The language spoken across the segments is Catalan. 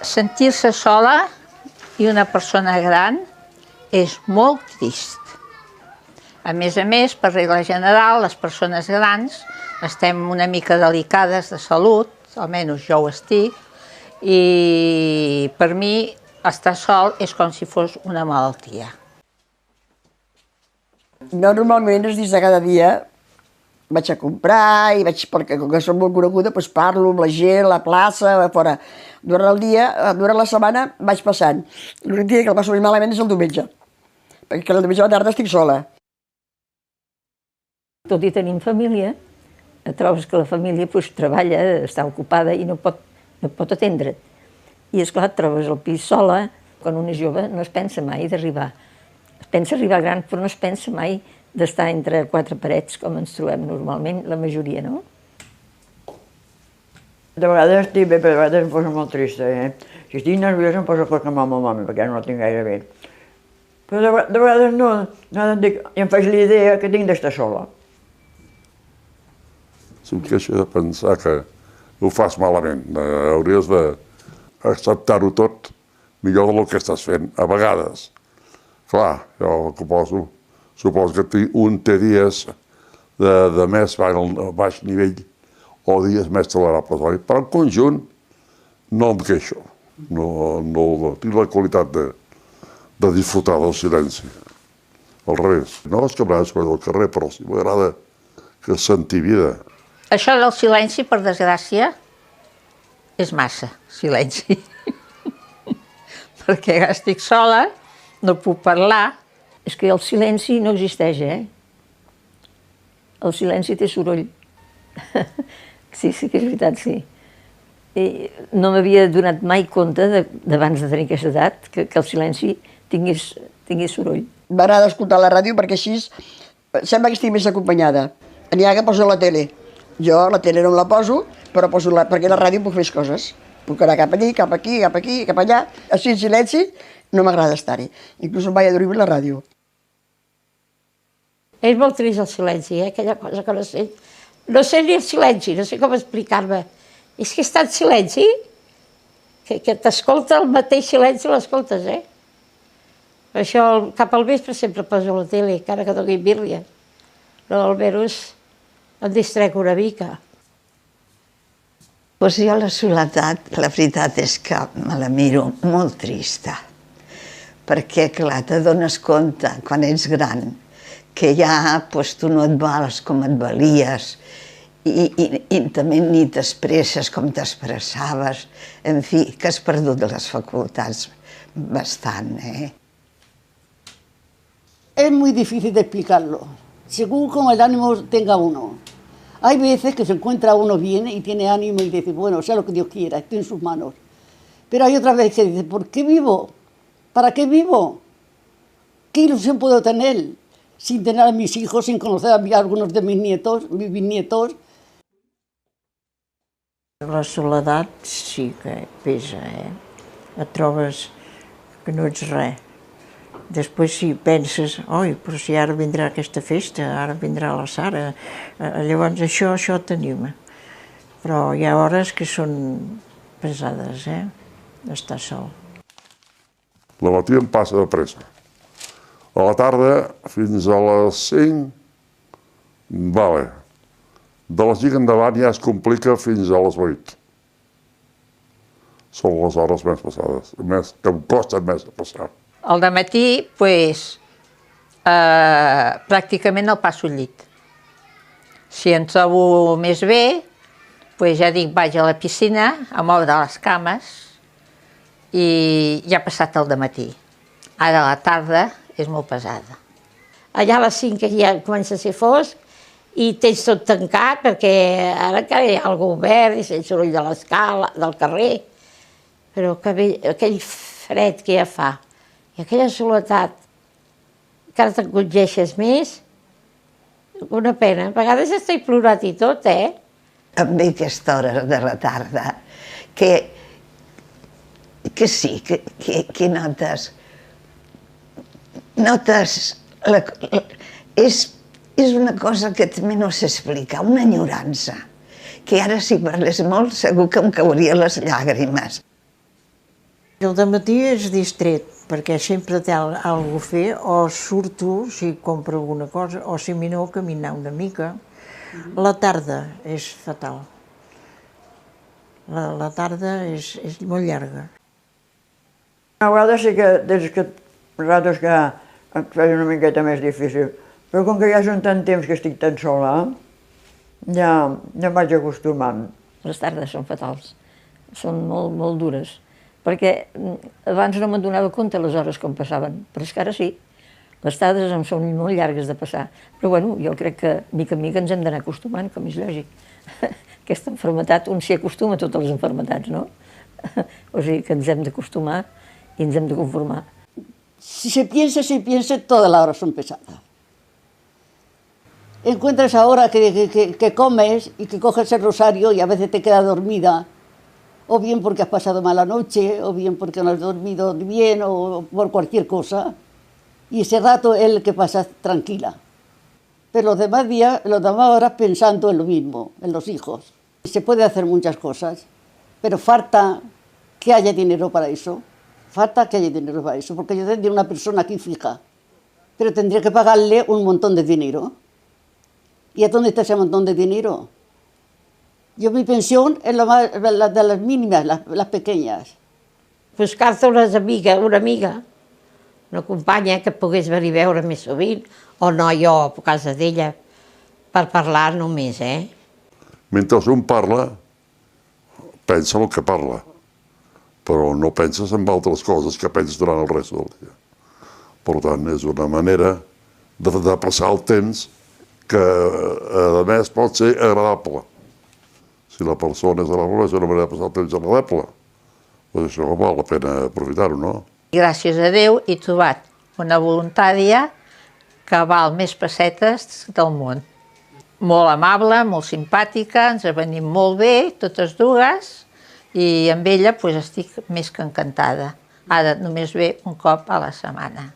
Sentir-se sola i una persona gran és molt trist. A més, per regla general, les persones grans estem una mica delicades de salut, almenys jo ho estic, i per mi estar sol és com si fos una malaltia. Jo normalment els dies de cada dia vaig a comprar i perquè com que soc molt coneguda, doncs parlo amb la gent, a la plaça, a fora. Durant el dia, durant la setmana vaig passant. L'únic dia que el passo més malament és el diumenge, perquè el diumenge a la tarda estic sola. Tot i tenim família, trobes que la família treballa, està ocupada i no pot atendre't. I esclar, et trobes al pis sola, quan un és jove no es pensa mai d'arribar. Es pensa arribar gran, però no es pensa mai d'estar entre quatre parets, com ens trobem normalment, la majoria, no? De vegades estic bé, però de vegades em poso molt trista, Si estic nerviosa em poso a parlar amb el mòbil, perquè no la tinc gaire bé. Però de vegades no, i em faig l'idea que tinc d'estar sola. Si em queixo de pensar que ho fas malament, hauries d'acceptar-ho tot millor del que estàs fent, a vegades. Clar, jo suposo que un té dies de més baix nivell o dies més tolerables, però en conjunt no em queixo, no tinc la qualitat de disfrutar del silenci. Al revés, no és que m'agrada al carrer, però sí m'agrada que sentir vida. Això del silenci, per desgràcia, és massa silenci. Perquè estic sola, no puc parlar. És que el silenci no existeix, El silenci té soroll. Sí que és veritat, sí. I no m'havia donat mai compte, d'abans de tenir aquesta edat, que el silenci tingués soroll. M'agrada escoltar la ràdio perquè així sembla que estic més acompanyada. N'hi ha que poso la tele. Jo la tele no me la poso, però perquè la ràdio puc fer coses. Puc anar cap allí, cap aquí, cap aquí, cap allà. Així en silenci no m'agrada estar-hi. Inclús em vaig a dormir la ràdio. És molt trist el silenci, aquella cosa que no sé. No sé ni el silenci, no sé com explicar-me. És que és tant silenci que t'escolta el mateix silenci, l'escoltes, Per això cap al vespre sempre poso la tele, encara que doni bírria. Però almenys em distrec una mica. Doncs jo la soledat, la veritat és que me la miro molt trista. Perquè, clar, t'adones compte, quan ets gran, que ja tu no et vales com et valies i també ni t'expresses com t'expressaves. En fi, que has perdut les facultats bastant, Es muy difícil de explicarlo, según como el ánimo tenga uno. Hay veces que se encuentra uno bien y tiene ánimo y dice, bueno, sea lo que Dios quiera, estoy en sus manos. Pero hay otras veces que dice, ¿por qué vivo? ¿Para qué vivo? ¿Qué ilusión puedo tener sin tener a mis hijos, sin conocer a algunos de mis nietos, mis bisnietos? La soledat sí que pesa, Et trobes que no ets res. Després si penses, oi, però si ara vindrà aquesta festa, ara vindrà la Sara, llavors això t'anima. Però hi ha hores que són pesades, d'estar sol. La matí em passa de pressa. A la tarda, fins a les 5, vale. De les 5 endavant ja es complica fins a les 8. Són les hores més passades, que em costa més de passar. Al dematí, pràcticament el passo al llit. Si em trobo més bé, ja dic, vaig a la piscina a moure les cames i ja ha passat el dematí. Ara a la tarda és molt pesada. Allà a les 5 ja comença a ser fosc i tens tot tancat perquè ara encara hi ha algú obert i sent soroll de l'escala, del carrer. Però aquell fred que ja fa i aquella soledat que ara t'encongeixes més, una pena. A vegades estic plorant i tot, També aquesta hora de la tarda, que sí, que notes... És una cosa que també no s'explica, una enyorança, que ara si parlés molt segur que em caurien les llàgrimes. El dematí és distret, perquè sempre té alguna cosa a fer, o surto si compro alguna cosa, o si no, caminar una mica. La tarda és fatal. La tarda és molt llarga. A vegades sí que, des que ratos que em feia una miqueta més difícil, però com que ja són tant temps que estic tan sola, ja em vaig acostumant. Les tardes són fatals, són molt dures, perquè abans no me'n donava compte les hores com passaven, però és que ara sí. Les tardes em són molt llargues de passar, però bueno, jo crec que mica en mica ens hem d'anar acostumant, com és lògic. Aquesta malaltia, un s'hi acostuma a totes les malalties, no? O sigui que ens hem d'acostumar i ens hem de conformar. Si se piensa, todas las horas son pesadas. Encuentras ahora que comes y que coges el rosario y a veces te quedas dormida, o bien porque has pasado mala noche, o bien porque no has dormido bien, o por cualquier cosa. Y ese rato es el que pasas tranquila. Pero los demás días, los demás horas pensando en lo mismo, en los hijos. Se puede hacer muchas cosas, pero falta que haya dinero para eso. Falta que haya dinero para eso, porque yo tendría una persona aquí fija, pero tendría que pagarle un montón de dinero. ¿Y a dónde está ese montón de dinero? Yo mi pensión es la de las mínimas, las pequeñas. Buscar-te una amiga, una companya que et pogués venir a veure més sovint, o no jo a casa d'ella, per parlar només, Mentre un parla, pensa el que parla, però no penses en altres coses que penses durant el rest del dia. Per tant, és una manera de passar el temps que, a més, pot ser agradable. Si la persona és agradable, és una manera de passar el temps agradable. Doncs això val la pena aprofitar-ho, no? Gràcies a Déu he trobat una voluntària que val més pessetes del món. Molt amable, molt simpàtica, ens venim molt bé, totes dues, i amb ella estic més que encantada. Ara només ve un cop a la setmana.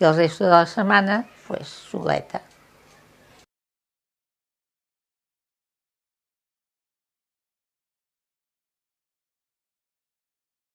I el resto de la setmana, soleta.